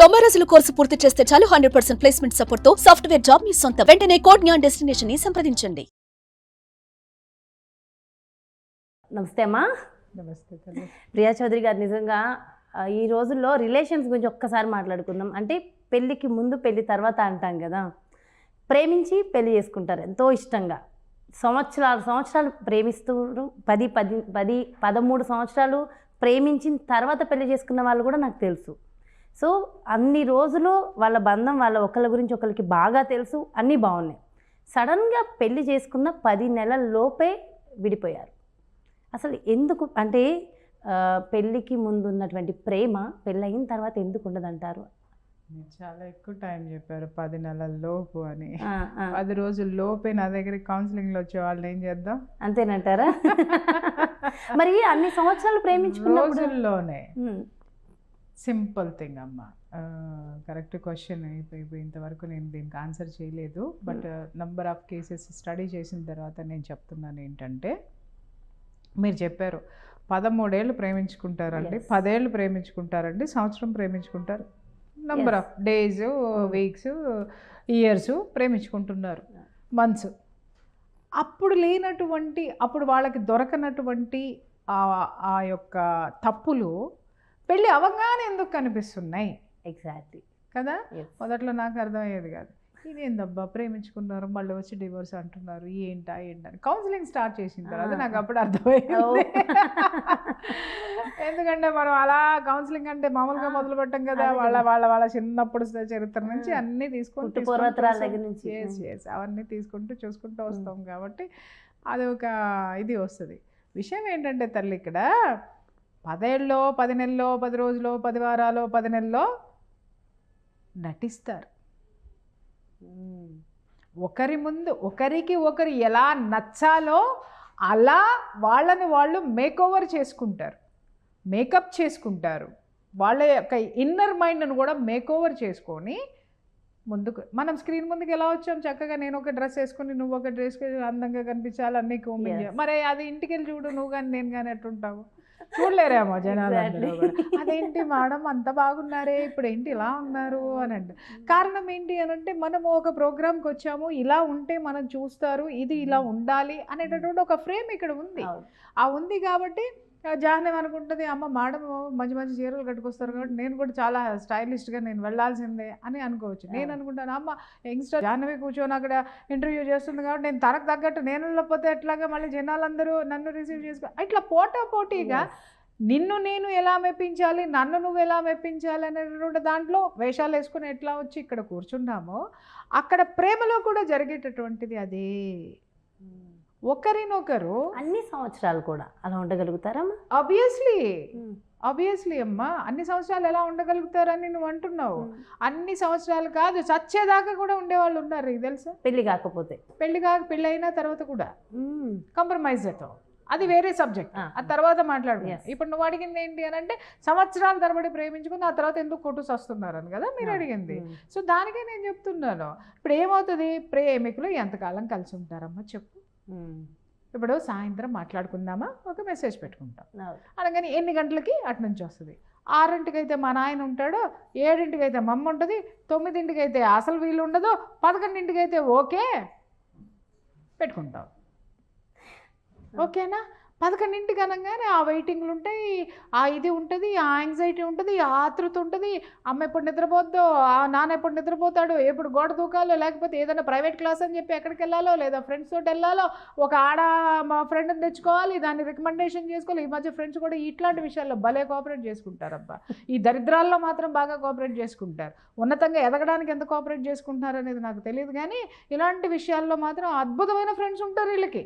90 రోజుల కోర్సు పూర్తి చేస్తే చాలు 100% ప్లేస్మెంట్ సపోర్ట్ తో సాఫ్ట్వేర్ జాబ్ మీ సొంతం. వెంటనే కోడ్ జ్ఞాన్ డెస్టినేషన్ ని సంప్రదించండి. నమస్తే అమ్మా. నమస్తే తల్లి. ప్రియా చౌదరి గారు, నిజంగా ఈ రోజుల్లో రిలేషన్స్ గురించి ఒక్కసారి మాట్లాడుకుందాం. అంటే పెళ్ళికి ముందు పెళ్ళి తర్వాత అంటాం కదా, ప్రేమించి పెళ్లి చేసుకుంటారు ఎంతో ఇష్టంగా. సంవత్సరాలు ప్రేమిస్తున్నారు, 13 సంవత్సరాలు ప్రేమించిన తర్వాత పెళ్లి చేసుకున్న వాళ్ళు కూడా నాకు తెలుసు. సో అన్ని రోజులు వాళ్ళ బంధం, వాళ్ళ ఒకళ్ళ గురించి ఒకరికి బాగా తెలుసు, అన్నీ బాగున్నాయి. సడన్గా పెళ్లి చేసుకున్న 10 నెలల లోపే విడిపోయారు. అసలు ఎందుకు? అంటే పెళ్ళికి ముందు ఉన్నటువంటి ప్రేమ పెళ్ళయిన తర్వాత ఎందుకు ఉండదంటారు? మీరు చాలా ఎక్కువ టైం చెప్పారు, 10 నెలల లోపు అని. 10 రోజుల లోపే నా దగ్గరికి కౌన్సిలింగ్లో వచ్చే వాళ్ళని ఏం చేద్దాం, అంతేనంటారా? మరి అన్ని సంవత్సరాలు ప్రేమించుకున్న రోజుల్లోనే. సింపుల్ థింగ్ అమ్మ, కరెక్ట్ క్వశ్చన్. ఇంతవరకు నేను దీనికి ఆన్సర్ చేయలేదు, but number of cases study చేసిన తర్వాత నేను చెప్తున్నాను ఏంటంటే, మీరు చెప్పారు 13 ఏళ్ళు ప్రేమించుకుంటారండి, 10 ఏళ్ళు ప్రేమించుకుంటారండి, సంవత్సరం ప్రేమించుకుంటారు, number of days, weeks, years ప్రేమించుకుంటున్నారు, మంత్స్. అప్పుడు లేనటువంటి, అప్పుడు వాళ్ళకి దొరకనటువంటి ఆ యొక్క తప్పులు పెళ్ళి అవగానే ఎందుకు కనిపిస్తున్నాయి? ఎగ్జాక్ట్లీ కదా. మొదట్లో నాకు అర్థమయ్యేది కాదు, ఇదేందబ్బా ప్రేమించుకున్నారు మళ్ళీ వచ్చి డివోర్స్ అంటున్నారు, ఏంటని కౌన్సిలింగ్ స్టార్ట్ చేసిన తర్వాత నాకు అప్పుడు అర్థమైంది. ఎందుకంటే మనం అలా కౌన్సిలింగ్ అంటే మామూలుగా మొదలు పెట్టాం కదా, వాళ్ళ చిన్నప్పుడు చరిత్ర నుంచి అన్నీ తీసుకుంటూ అవన్నీ తీసుకుంటూ చూసుకుంటూ వస్తాం కాబట్టి అది ఒక ఇది వస్తుంది. విషయం ఏంటంటే తల్లి, ఇక్కడ 10 ఏళ్ళలో, 10 నెలల్లో, 10 రోజులో, 10 వారాలు, 10 నెలల్లో నటిస్తారు. ఒకరి ముందు ఒకరికి ఒకరు ఎలా నచ్చాలో అలా వాళ్ళని వాళ్ళు మేకోవర్ చేసుకుంటారు, మేకప్ చేసుకుంటారు. వాళ్ళ యొక్క ఇన్నర్ మైండ్ను కూడా మేకోవర్ చేసుకొని ముందుకు, మనం స్క్రీన్ ముందుకు ఎలా వచ్చాం చక్కగా, నేను ఒక డ్రెస్ వేసుకుని నువ్వు ఒక డ్రెస్ అందంగా కనిపించాలి, అన్నీ మరి అది ఇంటికి వెళ్ళి చూడు, నువ్వు కానీ నేను కానీ ఎట్టుంటావు, చూడలేరేమో జనాలు. అదేంటి మేడం అంత బాగున్నారే, ఇప్పుడు ఏంటి ఇలా ఉన్నారు అని అంటే కారణం ఏంటి అని అంటే, మనము ఒక ప్రోగ్రామ్కి వచ్చాము, ఇలా ఉంటే మనం చూస్తారు, ఇది ఇలా ఉండాలి అనేటటువంటి ఒక ఫ్రేమ్ ఇక్కడ ఉంది. ఆ ఉంది కాబట్టి జాహ్నవి అనుకుంటుంది, అమ్మ మేడం మంచి మంచి చీరలు కట్టుకొస్తారు కాబట్టి నేను కూడా చాలా స్టైలిష్గా నేను వెళ్ళాల్సిందే అని అనుకోవచ్చు. నేను అనుకుంటాను, అమ్మ యంగ్స్టర్ జాహ్నవి కూర్చొని అక్కడ ఇంటర్వ్యూ చేస్తుంది కాబట్టి నేను తనకు తగ్గట్టు నేను వెళ్ళకపోతే ఎట్లాగా మళ్ళీ జనాలందరూ నన్ను రిసీవ్ చేసుకో, ఇట్లా పోటాపోటీగా నిన్ను నేను ఎలా మెప్పించాలి, నన్ను నువ్వు ఎలా మెప్పించాలి అనేటువంటి దాంట్లో వేషాలు వేసుకుని ఎట్లా వచ్చి ఇక్కడ కూర్చున్నామో, అక్కడ ప్రేమలో కూడా జరిగేటటువంటిది అదే. ఒకరినొకరు అన్ని సంవత్సరాలు కూడా అలా ఉండగలుగుతారమ్మా? ఆబ్వియస్లీ అమ్మా, అన్ని సంవత్సరాలు ఎలా ఉండగలుగుతారని నువ్వు అంటున్నావు. అన్ని సంవత్సరాలు కాదు, చచ్చేదాకా కూడా ఉండేవాళ్ళు ఉన్నారు, ఇది తెలుసా? పెళ్లి కాకపోతే, పెళ్లి అయిన తర్వాత కూడా కాంప్రమైజ్ అవుతావు, అది వేరే సబ్జెక్ట్, ఆ తర్వాత మాట్లాడుకున్నాం. ఇప్పుడు నువ్వు అడిగింది ఏంటి అని అంటే, సంవత్సరాల తరబడి ప్రేమించుకుని ఆ తర్వాత ఎందుకు కొట్టుసు వస్తున్నారని కదా మీరు అడిగింది. సో దానికే నేను చెప్తున్నాను, ఇప్పుడు ఏమవుతుంది, ప్రేమికులు ఎంతకాలం కలిసి ఉంటారమ్మా చెప్పు. ఇప్పుడు సాయంత్రం మాట్లాడుకుందామా, ఒక మెసేజ్ పెట్టుకుంటాం, అనగానే ఎన్ని గంటలకి అటు నుంచి వస్తుంది. 6ంటికి అయితే మా నాయన ఉంటాడు, 7ంటికి అయితే మా అమ్మ ఉంటుంది, 9ంటికి అయితే అసలు వీలు ఉండదు, 11ంటికి అయితే ఓకే పెట్టుకుంటాం. ఓకేనా? 11ంటికి అనగానే ఆ వెయిటింగ్లు ఉంటాయి, ఆ ఇది ఉంటుంది, ఆ యాంగ్జైటీ ఉంటుంది, ఆ ఆతృత ఉంటుంది. అమ్మ ఎప్పుడు నిద్రపోద్దో, ఆ నాన్న ఎప్పుడు నిద్రపోతాడు, ఎప్పుడు గోడ దూకాలో, లేకపోతే ఏదైనా ప్రైవేట్ క్లాస్ అని చెప్పి ఎక్కడికి వెళ్ళాలో, లేదా ఫ్రెండ్స్ తోటి వెళ్ళాలో, ఒక మా ఫ్రెండ్ని తెచ్చుకోవాలి, దాన్ని రికమెండేషన్ చేసుకోవాలి. ఈ మధ్య ఫ్రెండ్స్ కూడా ఇట్లాంటి విషయాల్లో భలే కోఆపరేట్ చేసుకుంటారబ్బా. ఈ దరిద్రాల్లో మాత్రం బాగా కోఆపరేట్ చేసుకుంటారు. ఉన్నతంగా ఎదగడానికి ఎంత కోఆపరేట్ చేసుకుంటున్నారు అనేది నాకు తెలియదు, కానీ ఇలాంటి విషయాల్లో మాత్రం అద్భుతమైన ఫ్రెండ్స్ ఉంటారు వీళ్ళకి.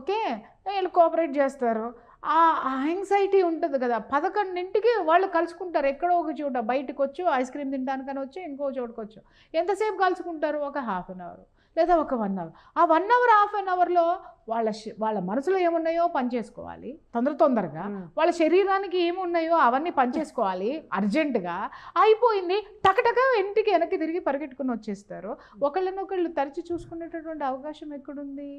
ఓకే, వీళ్ళు కోఆపరేట్ చేస్తారు. ఆ యాంగ్జైటీ ఉంటుంది కదా, 11ంటికి వాళ్ళు కలుసుకుంటారు, ఎక్కడో ఒక చోట బయటకు వచ్చు, ఐస్ క్రీమ్ తినడానికని వచ్చి ఇంకో చోటుకు వచ్చు. ఎంతసేపు కలుసుకుంటారు? ఒక ½ అన్ అవర్ లేదా ఒక 1 అవర్. ఆ 1 అవర్, ½ అన్ అవర్లో వాళ్ళ మనసులో ఏమున్నాయో పనిచేసుకోవాలి తొందరగా, వాళ్ళ శరీరానికి ఏమున్నాయో అవన్నీ పనిచేసుకోవాలి అర్జెంటుగా. అయిపోయింది, టకటక ఇంటికి వెనక్కి తిరిగి పరిగెట్టుకుని వచ్చేస్తారు. ఒకళ్ళనొకళ్ళు తరిచి చూసుకునేటటువంటి అవకాశం ఎక్కడుంది?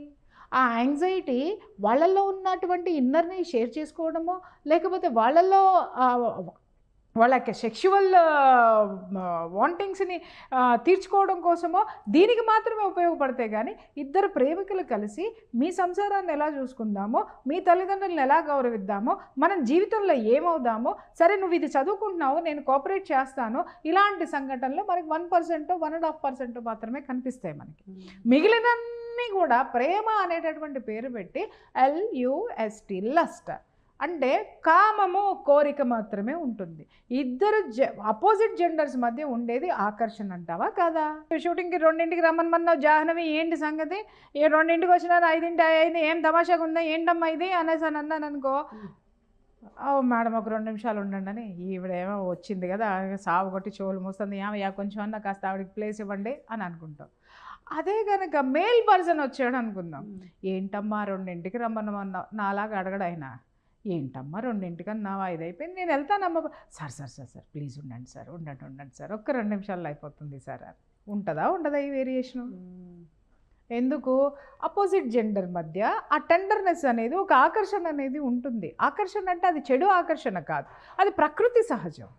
ఆ యాంగ్జైటీ వాళ్ళల్లో ఉన్నటువంటి ఇన్నర్ని షేర్ చేసుకోవడమో, లేకపోతే వాళ్ళల్లో వాళ్ళ యొక్క సెక్షువల్ వాంటింగ్స్ని తీర్చుకోవడం కోసమో దీనికి మాత్రమే ఉపయోగపడతాయి. కానీ ఇద్దరు ప్రేమికులు కలిసి మీ సంసారాన్ని ఎలా చూసుకుందామో, మీ తల్లిదండ్రులను ఎలా గౌరవిద్దామో, మనం జీవితంలో ఏమవుదామో, సరే నువ్వు ఇది చదువుకుంటున్నావు నేను కోఆపరేట్ చేస్తాను, ఇలాంటి సంఘటనలు మనకి 1%, 1.5% మాత్రమే కనిపిస్తాయి మనకి. మిగిలినన్నీ కూడా ప్రేమ అనేటటువంటి పేరు పెట్టి LUST లస్ట్ అంటే కామము, కోరిక మాత్రమే ఉంటుంది. ఇద్దరు అపోజిట్ జెండర్స్ మధ్య ఉండేది ఆకర్షణ అంటావా కాదా? షూటింగ్కి 2ంటికి రమ్మన్నావు జాహ్నవి, ఏంటి సంగతి, 2ంటికి వచ్చినా 5 అయింది, ఏం తమాషాగా ఉందా, ఏంటమ్మా ఇది అనేసి అని అన్నాను అనుకో, మేడం ఒక 2 నిమిషాలు ఉండండి అని, ఈవిడేమో వచ్చింది కదా సాగు కొట్టి చెవులు మూస్తుంది, ఏమయ్యా కొంచెం అన్నా కాస్త ఆవిడకి ప్లేస్ ఇవ్వండి అని అనుకుంటాం. అదే కనుక మేల్ పర్సన్ వచ్చాడు అనుకుందాం, ఏంటమ్మా 2ంటికి రమ్మన్నావు, నాలాగా అడగడైనా, ఏంటమ్మా 2ంటికి అన్నావా, 5 అయిపోయింది నేను వెళ్తానమ్మా, సార్ ప్లీజ్ ఉండండి సార్, ఉండండి సార్, ఒక్క 2 నిమిషాల్లో అయిపోతుంది సార్. ఉంటుందా ఈ వేరియేషను? ఎందుకు? అపోజిట్ జెండర్ మధ్య ఆ టెండర్నెస్ అనేది, ఒక ఆకర్షణ అనేది ఉంటుంది. ఆకర్షణ అంటే అది చెడు ఆకర్షణ కాదు, అది ప్రకృతి సహజం.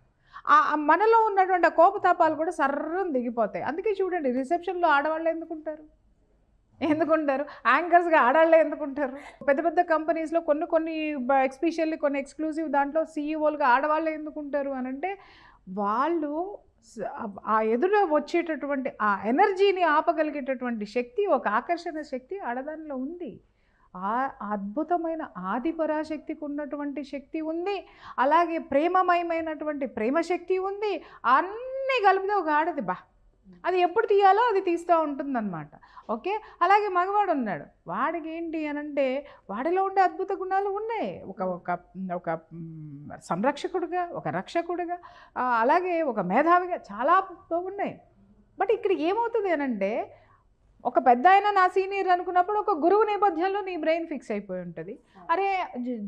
మనలో ఉన్నటువంటి ఆ కోపతాపాలు కూడా సర్రం దిగిపోతాయి. అందుకే చూడండి, రిసెప్షన్లో ఆడవాళ్ళు ఎందుకుంటారు, యాంకర్స్గా ఆడాళ్ళే ఎందుకుంటారు? పెద్ద పెద్ద కంపెనీస్లో కొన్ని ఎస్పెషల్లీ కొన్ని ఎక్స్క్లూజివ్ దాంట్లో సీఈఓలుగా ఆడవాళ్ళే ఎందుకుంటారు అని అంటే, వాళ్ళు ఆ ఎదురు వచ్చేటటువంటి ఆ ఎనర్జీని ఆపగలిగేటటువంటి శక్తి, ఒక ఆకర్షణ శక్తి ఆడదానిలో ఉంది. ఆ అద్భుతమైన ఆదిపరాశక్తికి ఉన్నటువంటి శక్తి ఉంది, అలాగే ప్రేమమయమైనటువంటి ప్రేమశక్తి ఉంది. అన్నీ కలిపితే ఒక ఆడది అది ఎప్పుడు తీయాలో అది తీస్తూ ఉంటుందన్నమాట. ఓకే, అలాగే మగవాడు ఉన్నాడు, వాడికి ఏంటి అని అంటే వాడిలో ఉండే అద్భుత గుణాలు ఉన్నాయి. ఒక సంరక్షకుడుగా, ఒక రక్షకుడుగా, అలాగే ఒక మేధావిగా చాలా ఉన్నాయి. బట్ ఇక్కడ ఏమవుతుంది అని అంటే, ఒక పెద్ద ఆయన నా సీనియర్ అనుకున్నప్పుడు ఒక గురువు నేపథ్యంలో నీ బ్రెయిన్ ఫిక్స్ అయిపోయి ఉంటుంది. అరే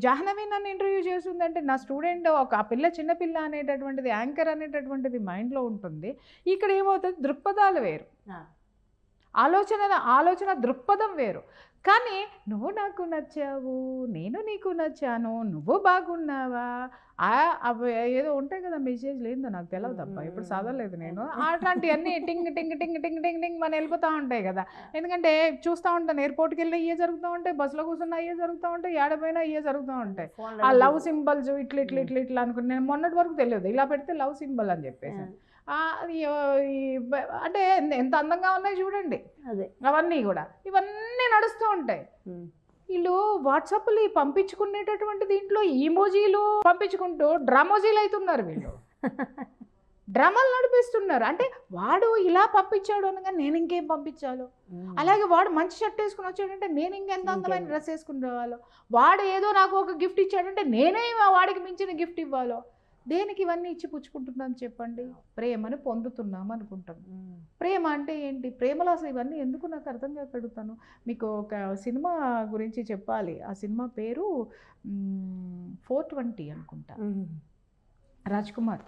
జాహ్నవి నన్ను ఇంటర్వ్యూ చేస్తుందంటే నా స్టూడెంట్, ఒక పిల్ల చిన్నపిల్ల అనేటటువంటిది, యాంకర్ అనేటటువంటిది మైండ్లో ఉంటుంది. ఇక్కడ ఏమవుతుంది, దృక్పథాలు వేరు, ఆలోచన దృక్పథం వేరు. కానీ నువ్వు నాకు నచ్చావు, నేను నీకు నచ్చాను, నువ్వు బాగున్నావా, ఏదో ఉంటాయి కదా మెసేజ్లు, ఏందో నాకు తెలియదు అబ్బా, ఇప్పుడు చదవలేదు నేను, అట్లాంటివన్నీ టింగ్ టింగ్ టింగ్ టింగ్ టింగ్ టింగ్ మన వెళ్ళిపోతూ ఉంటాయి కదా. ఎందుకంటే చూస్తూ ఉంటాను, ఎయిర్పోర్ట్కి వెళ్ళి అయ్యే జరుగుతూ ఉంటాయి, బస్సులో కూర్చున్న అయ్యే జరుగుతూ ఉంటాయి, ఏడపోయినా అయ్యే జరుగుతూ ఉంటాయి. ఆ లవ్ సింబల్స్ ఇట్లా అనుకుని నేను మొన్నటి వరకు తెలియదు, ఇలా పెడితే లవ్ సింబల్ అని చెప్పేసి, అంటే ఎంత అందంగా ఉన్నాయి చూడండి, అవన్నీ కూడా ఇవన్నీ నడుస్తూ ఉంటాయి. వీళ్ళు వాట్సాప్లు పంపించుకునేటటువంటి దీంట్లో ఈమోజీలు పంపించుకుంటూ డ్రామోజీలు అవుతున్నారు, వీళ్ళు డ్రామాలు నడిపిస్తున్నారు. అంటే వాడు ఇలా పంపించాడు అనగా నేను ఇంకేం పంపించాలో, అలాగే వాడు మంచి షర్ట్ వేసుకుని వచ్చాడంటే నేను ఇంకెంత అందమైన డ్రెస్ వేసుకుని రావాలో, వాడు ఏదో నాకు ఒక గిఫ్ట్ ఇచ్చాడంటే నేనే వాడికి మించిన గిఫ్ట్ ఇవ్వాలో. దేనికి ఇవన్నీ ఇచ్చి పుచ్చుకుంటున్నాం చెప్పండి? ప్రేమను పొందుతున్నాం అనుకుంటాం. ప్రేమ అంటే ఏంటి? ప్రేమలో అసలు ఇవన్నీ ఎందుకు నాకు అర్థం కాక అడుగుతాను. మీకు ఒక సినిమా గురించి చెప్పాలి. ఆ సినిమా పేరు 420 అనుకుంటా, రాజ్ కుమార్.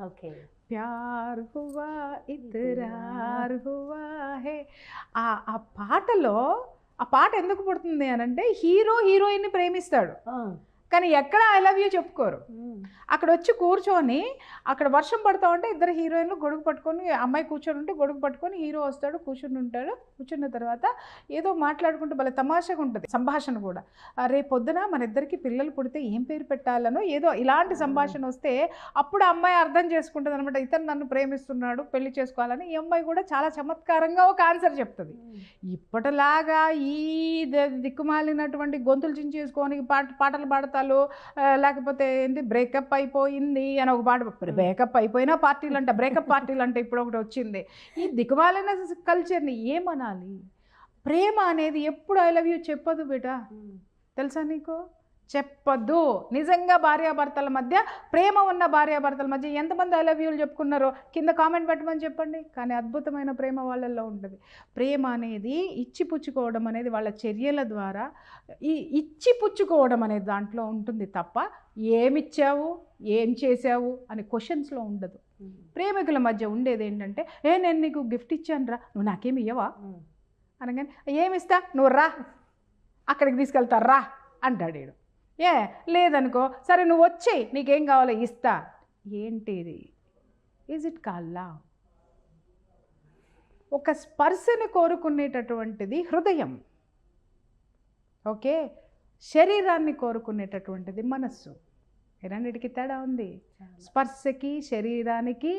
ఓకే, ప్యార్ హువా ఇతరార్ హువా హే. ఆ పాటలో, ఆ పాట ఎందుకు పుడుతుంది అని అంటే, హీరో హీరోయిన్ని ప్రేమిస్తాడు కానీ ఎక్కడ ఐ లవ్ యూ చెప్పుకోరు. అక్కడ వచ్చి కూర్చొని, అక్కడ వర్షం పడుతూ ఉంటే ఇద్దరు హీరోయిన్లు గొడుగు పట్టుకొని, అమ్మాయి కూర్చొని ఉంటే గొడుగు పట్టుకొని హీరో వస్తాడు, కూర్చుని ఉంటాడు. కూర్చున్న తర్వాత ఏదో మాట్లాడుకుంటూ భలే తమాషగా ఉంటుంది సంభాషణ కూడా. రేపు పొద్దున మన ఇద్దరికి పిల్లలు పుడితే ఏం పేరు పెట్టాలనో ఏదో ఇలాంటి సంభాషణ వస్తే అప్పుడు అమ్మాయి అర్థం చేసుకుంటుంది అనమాట, ఇతను నన్ను ప్రేమిస్తున్నాడు, పెళ్లి చేసుకోవాలని. ఈ అమ్మాయి కూడా చాలా చమత్కారంగా ఒక ఆన్సర్ చెప్తుంది. ఇప్పటిలాగా ఈ దిక్కుమాలినటువంటి గొంతులు చించేసుకొని పాటలు పాడతారు, లేకపోతే ఏంటి బ్రేకప్ అయిపోయింది అని ఒక పాట, బ్రేకప్ అయిపోయినా పార్టీలు అంట, బ్రేకప్ పార్టీలు అంటే ఇప్పుడు ఒకటి వచ్చింది. ఈ దిక్కుమాలిన కల్చర్ని ఏమనాలి? ప్రేమ అనేది ఎప్పుడు ఐ లవ్ యూ చెప్పదు బేటా, తెలుసా నీకు? చెప్పద్దు. నిజంగా భార్యాభర్తల మధ్య, ప్రేమ ఉన్న భార్యాభర్తల మధ్య ఎంతమంది ఐ లవ్ యూలు చెప్పుకున్నారో కింద కామెంట్ పెట్టమని చెప్పండి. కానీ అద్భుతమైన ప్రేమ వాళ్ళల్లో ఉంటుంది. ప్రేమ అనేది ఇచ్చిపుచ్చుకోవడం అనేది వాళ్ళ చర్యల ద్వారా, ఈ ఇచ్చిపుచ్చుకోవడం అనేది దాంట్లో ఉంటుంది తప్ప ఏమిచ్చావు, ఏం చేసావు అనే క్వశ్చన్స్లో ఉండదు. ప్రేమికుల మధ్య ఉండేది ఏంటంటే, నేను నీకు గిఫ్ట్ ఇచ్చాను రా, నువ్వు నాకేమి ఇవ్వవా అనగానే, ఏమిస్తా, నువ్వు రా, అక్కడికి తీసుకెళ్తారా అంటాడు. లేదనుకో, సరే నువ్వు వచ్చేయి, నీకేం కావాలో ఇస్తా. ఏంటి ఇది? Is it call love? ఒక స్పర్శని కోరుకునేటటువంటిది హృదయం. ఓకే, శరీరాన్ని కోరుకునేటటువంటిది మనస్సు. ఈ రెండిటికి తేడా ఉంది. స్పర్శకి శరీరానికి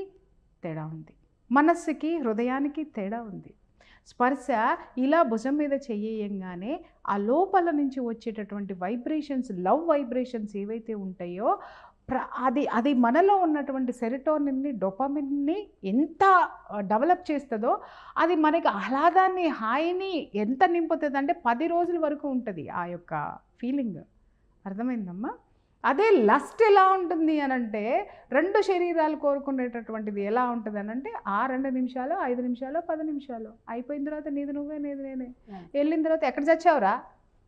తేడా ఉంది, మనస్సుకి హృదయానికి తేడా ఉంది. స్పర్శ ఇలా భుజం మీద చెయ్యంగానే ఆ లోపల నుంచి వచ్చేటటువంటి వైబ్రేషన్స్, లవ్ వైబ్రేషన్స్ ఏవైతే ఉంటాయో అది మనలో ఉన్నటువంటి సెరటోనిన్ని, డోపమిన్ని ఎంత డెవలప్ చేస్తుందో అది మనకి ఆహ్లాదాన్ని, హాయిని ఎంత నింపుతుంది అంటే 10 రోజుల వరకు ఉంటుంది ఆ యొక్క ఫీలింగ్. అర్థమైందమ్మా? అదే లస్ట్ ఎలా ఉంటుంది అని అంటే, 2 శరీరాలు కోరుకునేటటువంటిది ఎలా ఉంటుంది అని అంటే, ఆ 2 నిమిషాలు, 5 నిమిషాలు, 10 నిమిషాలు అయిపోయిన తర్వాత నీది నువ్వే, నీది నేనే. వెళ్ళిన తర్వాత ఎక్కడ చచ్చావురా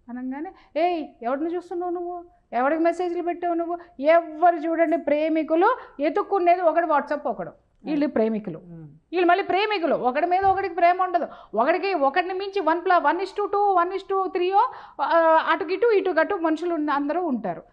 అనగానే, ఏయ్ ఎవరిని చూస్తున్నావు నువ్వు, ఎవరికి మెసేజ్లు పెట్టావు నువ్వు. ఎవరు చూడండి ప్రేమికులు ఎతుక్కునేది ఒకటి వాట్సాప్, ఒకడు వీళ్ళు ప్రేమికులు, వీళ్ళు మళ్ళీ ప్రేమికులు. ఒకటి మీద ఒకటికి ప్రేమ ఉండదు. ఒకటిని మించి 1:2, 1:3 అటుకి ఇటు గటు మనుషులు అందరూ ఉంటారు.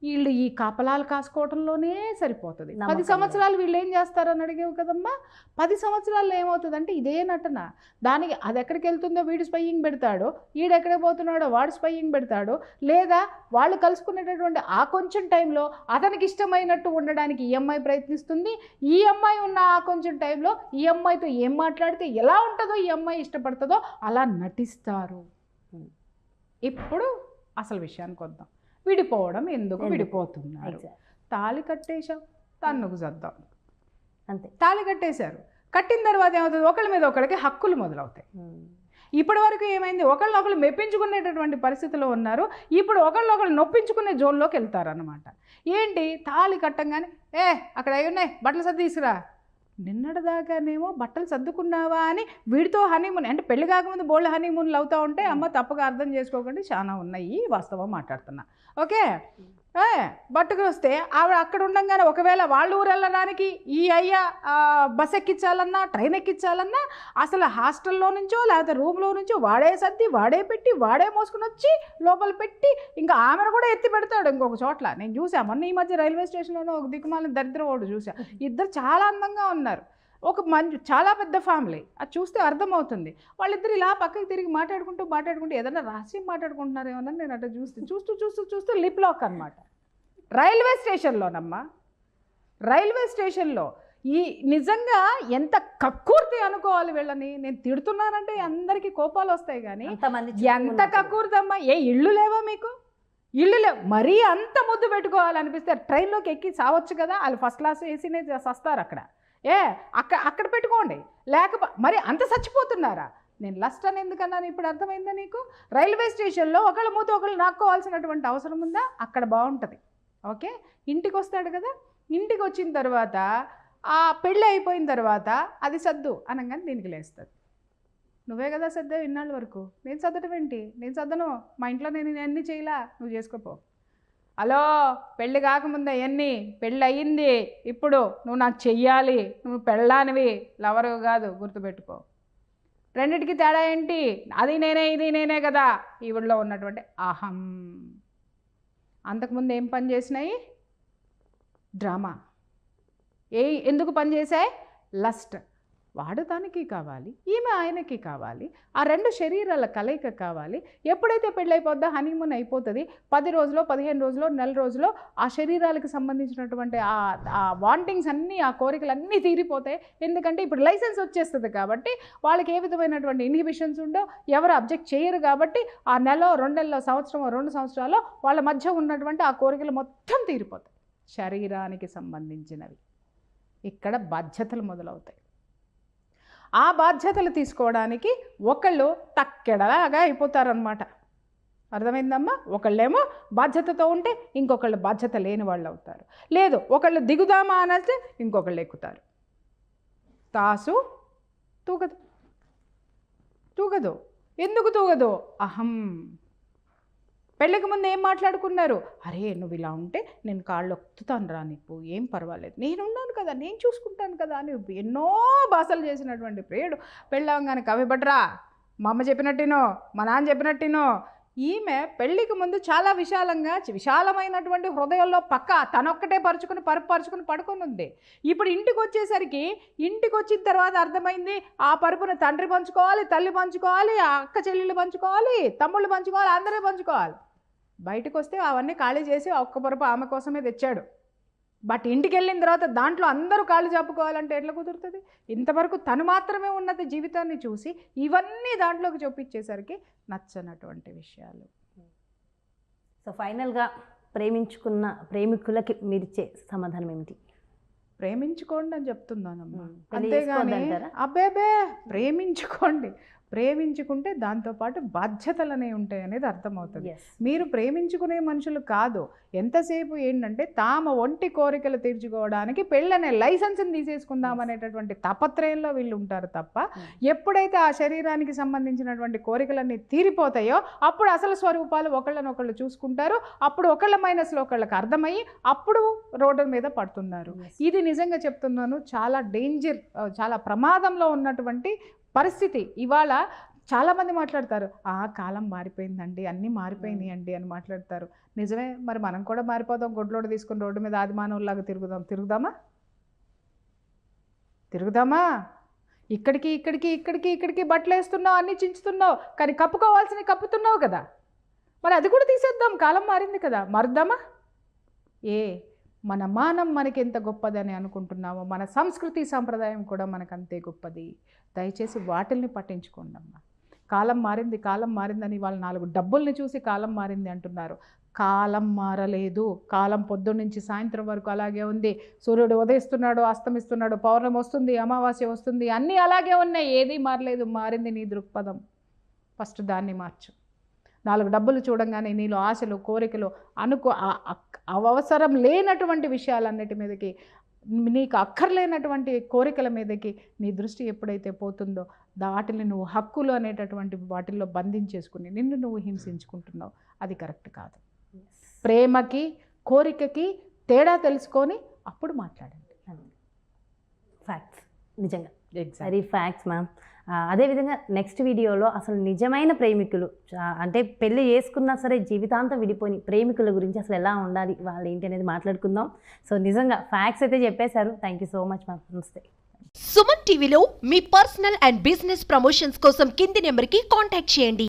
వీళ్ళు ఈ కాపలాలు కాసుకోవడంలోనే సరిపోతుంది. 10 సంవత్సరాలు వీళ్ళు ఏం చేస్తారని అడిగేవు కదమ్మా. 10 సంవత్సరాల్లో ఏమవుతుందంటే ఇదే నటన. దానికి అది ఎక్కడికి వెళ్తుందో వీడు స్పైయింగ్ పెడతాడు, వీడెక్కడికి పోతున్నాడో వాడు స్పైయింగ్ పెడతాడు. లేదా వాళ్ళు కలుసుకునేటటువంటి ఆ కొంచెం టైంలో అతనికి ఇష్టమైనట్టు ఉండడానికి ఈ అమ్మాయి ప్రయత్నిస్తుంది. ఈ అమ్మాయి ఉన్న ఆ కొంచెం టైంలో ఈ అమ్మాయితో ఏం మాట్లాడితే ఎలా ఉంటుందో, ఈ అమ్మాయి ఇష్టపడుతుందో అలా నటిస్తారు. ఇప్పుడు అసలు విషయానికి వద్దాం. విడిపోవడం ఎందుకు విడిపోతున్నారు? తాళి కట్టేశాం, తన్నుకు చద్దాం అంతే. తాళి కట్టేశారు, కట్టిన తర్వాత ఏమవుతుంది, ఒకళ్ళ మీద ఒకళ్ళకి హక్కులు మొదలవుతాయి. ఇప్పటి వరకు ఏమైంది, ఒకళ్ళనొకళ్ళు మెప్పించుకునేటటువంటి పరిస్థితిలో ఉన్నారు. ఇప్పుడు ఒకళ్ళనొకళ్ళు నొప్పించుకునే జోన్లోకి వెళ్తారన్నమాట. ఏంటి, తాళి కట్టంగానే అక్కడ అవి ఉన్నాయి బట్టలు సర్ది తీసుకురా. నిన్నటిదాకానేమో బట్టలు సర్దుకున్నావా అని వీడితో హనీమూన్, అంటే పెళ్లి కాకముందు బోల్డ్ హనీమూన్లు అవుతూ ఉంటే అమ్మ తప్పగా అర్థం చేసుకోకండి, చాలా ఉన్నాయి, వాస్తవం మాట్లాడుతున్నా. ఓకే, బట్టుకు వస్తే ఆవిడ అక్కడ ఉండగానే ఒకవేళ వాళ్ళ ఊరు వెళ్ళడానికి ఈ అయ్యా బస్ ఎక్కించాలన్నా, ట్రైన్ ఎక్కించాలన్నా అసలు హాస్టల్లో నుంచో లేకపోతే రూమ్లో నుంచో వాడే సర్ది, వాడే పెట్టి, వాడే మోసుకుని వచ్చి లోపల పెట్టి, ఇంకా ఆమెను కూడా ఎత్తి పెడతాడు ఇంకొక చోట్ల. నేను చూసా మొన్న ఈ మధ్య రైల్వే స్టేషన్లోనే ఒక దిక్కుమాలిన దరిద్రవాడు చూసా. ఇద్దరు చాలా అందంగా ఉన్నారు, ఒక చాలా పెద్ద ఫ్యామిలీ. అది చూస్తే అర్థమవుతుంది. వాళ్ళిద్దరు ఇలా పక్కకి తిరిగి మాట్లాడుకుంటూ ఏదైనా రహస్యం మాట్లాడుకుంటున్నారు ఏమన్నా. నేను అట్లా చూస్తూ లిప్ లాక్ అనమాట. రైల్వే స్టేషన్లోనమ్మా, రైల్వే స్టేషన్లో ఈ నిజంగా ఎంత కక్కుర్తి అనుకోవాలి వీళ్ళని. నేను తిడుతున్నానంటే అందరికీ కోపాలు వస్తాయి, కానీ ఎంత కక్కుర్తమ్మా. ఇళ్ళు లేవా మీకు? ఇళ్ళు లేవు, మరీ అంత ముద్దు పెట్టుకోవాలనిపిస్తే ట్రైన్లోకి ఎక్కి సావచ్చు కదా. వాళ్ళు ఫస్ట్ క్లాస్ ఏసీనే సస్తారు అక్కడ. అక్కడ పెట్టుకోండి, మరి అంత చచ్చిపోతున్నారా? నేను లస్ట్ అని ఎందుకన్నాను ఇప్పుడు అర్థమైందా నీకు? రైల్వే స్టేషన్లో ఒకళ్ళ మూత ఒకళ్ళు నాక్కోవాల్సినటువంటి అవసరం ఉందా? అక్కడ బాగుంటుంది. ఓకే, ఇంటికి వస్తాడు కదా, ఇంటికి వచ్చిన తర్వాత ఆ పెళ్ళి అయిపోయిన తర్వాత అది సర్దు అనగానే దీనికి లేస్తుంది. నువ్వే కదా సర్దావు ఇన్నాళ్ళ వరకు, నేను సర్దటం ఏంటి? నేను సర్దను, మా ఇంట్లో నేను అన్నీ చేయలా, నువ్వు చేసుకోపో. హలో, పెళ్ళి కాకముందే అవన్నీ, పెళ్ళి అయ్యింది, ఇప్పుడు నువ్వు నాకు చెయ్యాలి, నువ్వు పెళ్ళానివి, లవరు కాదు, గుర్తుపెట్టుకో. రెండిటికి తేడా ఏంటి? అది నేనే, ఇది నేనే కదా. ఈవిడలో ఉన్నటువంటి అహం. అంతకుముందు ఏం పని చేసినాయి? డ్రామా. ఎందుకు పని చేశాయి? లస్ట్. వాడు తనకి కావాలి, ఈమె ఆయనకి కావాలి, ఆ 2 శరీరాల కలయిక కావాలి. ఎప్పుడైతే పెళ్ళైపోద్దో హనీమూన్ అయిపోతుంది. 10 రోజులో, 15 రోజులో, నెల రోజులో ఆ శరీరాలకు సంబంధించినటువంటి ఆ వాంటింగ్స్ అన్నీ, ఆ కోరికలన్నీ తీరిపోతాయి. ఎందుకంటే ఇప్పుడు లైసెన్స్ వచ్చేస్తుంది కాబట్టి వాళ్ళకి ఏ విధమైనటువంటి ఇన్హిబిషన్స్ ఉండవు, ఎవరు అబ్జెక్ట్ చేయరు కాబట్టి ఆ నెల, 2 నెలల్లో, సంవత్సరమో, 2 సంవత్సరాలు వాళ్ళ మధ్య ఉన్నటువంటి ఆ కోరికలు మొత్తం తీరిపోతాయి. శరీరానికి సంబంధించినవి. ఇక్కడ బాధ్యతలు మొదలవుతాయి. ఆ బాధ్యతలు తీసుకోవడానికి ఒకళ్ళు తక్కెడలాగా అయిపోతారనమాట. అర్థమైందమ్మా? ఒకళ్ళేమో బాధ్యతతో ఉంటే ఇంకొకళ్ళు బాధ్యత లేని వాళ్ళు అవుతారు. లేదు, ఒకళ్ళు దిగుదామా అనంటే ఇంకొకళ్ళు ఎక్కుతారు. తాసు తూగదు. ఎందుకు తూగదు? అహం. పెళ్ళికి ముందు ఏం మాట్లాడుకున్నారు? అరే నువ్వు ఇలా ఉంటే నేను కాళ్ళు ఒత్తుతాను రా, నీకు ఏం పర్వాలేదు, నేనున్నాను కదా, నేను చూసుకుంటాను కదా అని ఎన్నో భాషలు చేసినటువంటి ప్రియుడు పెళ్ళవగానే కవి బట్రా, మా అమ్మ చెప్పినట్టినో, మా నాన్న చెప్పినట్టినో, ఈమె పెళ్లికి ముందు చాలా విశాలమైనటువంటి హృదయంలో పక్క తనొక్కటే పరుచుకుని పడుకొని ఉంది. ఇప్పుడు ఇంటికి వచ్చేసరికి ఇంటికి వచ్చిన తర్వాత అర్థమైంది ఆ పరుపును తండ్రి పంచుకోవాలి, తల్లి పంచుకోవాలి, ఆ అక్క చెల్లెళ్ళు పంచుకోవాలి, తమ్ముళ్ళు పంచుకోవాలి, అందరూ పంచుకోవాలి. బయటకు వస్తే అవన్నీ ఖాళీ చేసి ఒక్క పరుపు ఆమె కోసమే తెచ్చాడు. బట్ ఇంటికి వెళ్ళిన తర్వాత దాంట్లో అందరూ కాళ్ళు చెప్పుకోవాలంటే ఎట్లా కుదురుతుంది? ఇంతవరకు తను మాత్రమే ఉన్నత జీవితాన్ని చూసి ఇవన్నీ దాంట్లోకి చూపించేసరికి నచ్చనటువంటి విషయాలు. సో ఫైనల్గా ప్రేమించుకున్న ప్రేమికులకి మీరిచ్చే సమాధానం ఏమిటి? ప్రేమించుకోండి అని చెప్తున్నానమ్మా. పెళ్లి అంతేగాని చేసుకోవద్దంటారా? అబ్బేబే ప్రేమించుకుంటే దాంతోపాటు బాధ్యతలు అనేవి ఉంటాయి అనేది అర్థమవుతుంది. Yes. మీరు ప్రేమించుకునే మనుషులు కాదు, ఎంతసేపు ఏంటంటే తామ ఒంటి కోరికలు తీర్చుకోవడానికి పెళ్ళనే లైసెన్స్ని తీసేసుకుందాం అనేటటువంటి తపత్రయంలో వీళ్ళు ఉంటారు తప్ప ఎప్పుడైతే ఆ శరీరానికి సంబంధించినటువంటి కోరికలన్నీ తీరిపోతాయో అప్పుడు అసలు స్వరూపాలు ఒకళ్ళనొకళ్ళు చూసుకుంటారు. అప్పుడు ఒకళ్ళ మైనస్లో ఒకళ్ళకి అర్థమయ్యి అప్పుడు రోడ్డు మీద పడుతున్నారు. ఇది నిజంగా చెప్తున్నాను, చాలా డేంజర్, చాలా ప్రమాదంలో ఉన్నటువంటి పరిస్థితి. ఇవాళ చాలామంది మాట్లాడతారు, కాలం మారిపోయిందండి, అన్నీ మారిపోయినాయి అండి అని మాట్లాడతారు. నిజమే, మరి మనం కూడా మారిపోదాం, గొడ్లోడు తీసుకుని రోడ్డు మీద ఆదిమానవులాగా తిరుగుదామా? ఇక్కడికి బట్టలు వేస్తున్నావు, అన్నీ చించుతున్నావు, కానీ కప్పుకోవాల్సినవి కప్పుతున్నావు కదా, మరి అది కూడా తీసేద్దాం, కాలం మారింది కదా, మారుద్దామా? మన మానం మనకి ఎంత గొప్పదని అనుకుంటున్నామో మన సంస్కృతి సంప్రదాయం కూడా మనకు అంతే గొప్పది. దయచేసి వాటిల్ని పట్టించుకోండి అమ్మా. కాలం మారిందని వాళ్ళు 4 డబ్బుల్ని చూసి కాలం మారింది అంటున్నారు. కాలం మారలేదు. కాలం పొద్దున్న నుంచి సాయంత్రం వరకు అలాగే ఉంది. సూర్యుడు ఉదయిస్తున్నాడు, అస్తమిస్తున్నాడు, పౌర్ణమి వస్తుంది, అమావాస్య వస్తుంది, అన్నీ అలాగే ఉన్నాయి. ఏదీ మారలేదు. మారింది నీ దృక్పథం. ఫస్ట్ దాన్ని మార్చు. 4 డబ్బులు చూడంగానే నీలో ఆశలు, కోరికలు, అవసరం లేనటువంటి విషయాలన్నిటి మీదకి, నీకు అక్కర్లేనటువంటి కోరికల మీదకి నీ దృష్టి ఎప్పుడైతే పోతుందో వాటిని నువ్వు హక్కులు అనేటటువంటి వాటిల్లో బంధించేసుకుని నిన్ను నువ్వు హింసించుకుంటున్నావు. అది కరెక్ట్ కాదు. ప్రేమకి కోరికకి తేడా తెలుసుకొని అప్పుడు మాట్లాడండి. ఫ్యాక్ట్స్, నిజంగా వెరీ ఫ్యాక్ట్స్ మ్యామ్. అదేవిధంగా నెక్స్ట్ వీడియోలో అసలు నిజమైన ప్రేమికులు, అంటే పెళ్ళి చేసుకున్నా సరే జీవితాంతం విడిపోయి ప్రేమికుల గురించి అసలు ఎలా ఉండాలి, వాళ్ళు ఏంటి అనేది మాట్లాడుకుందాం. సో నిజంగా ఫ్యాక్ట్స్ అయితే చెప్పేశారు. Thank you so much ma'am. నమస్తే. సుమన్ టీవీలో మీ పర్సనల్ అండ్ బిజినెస్ ప్రమోషన్స్ కోసం కింది నెంబర్కి కాంటాక్ట్ చేయండి.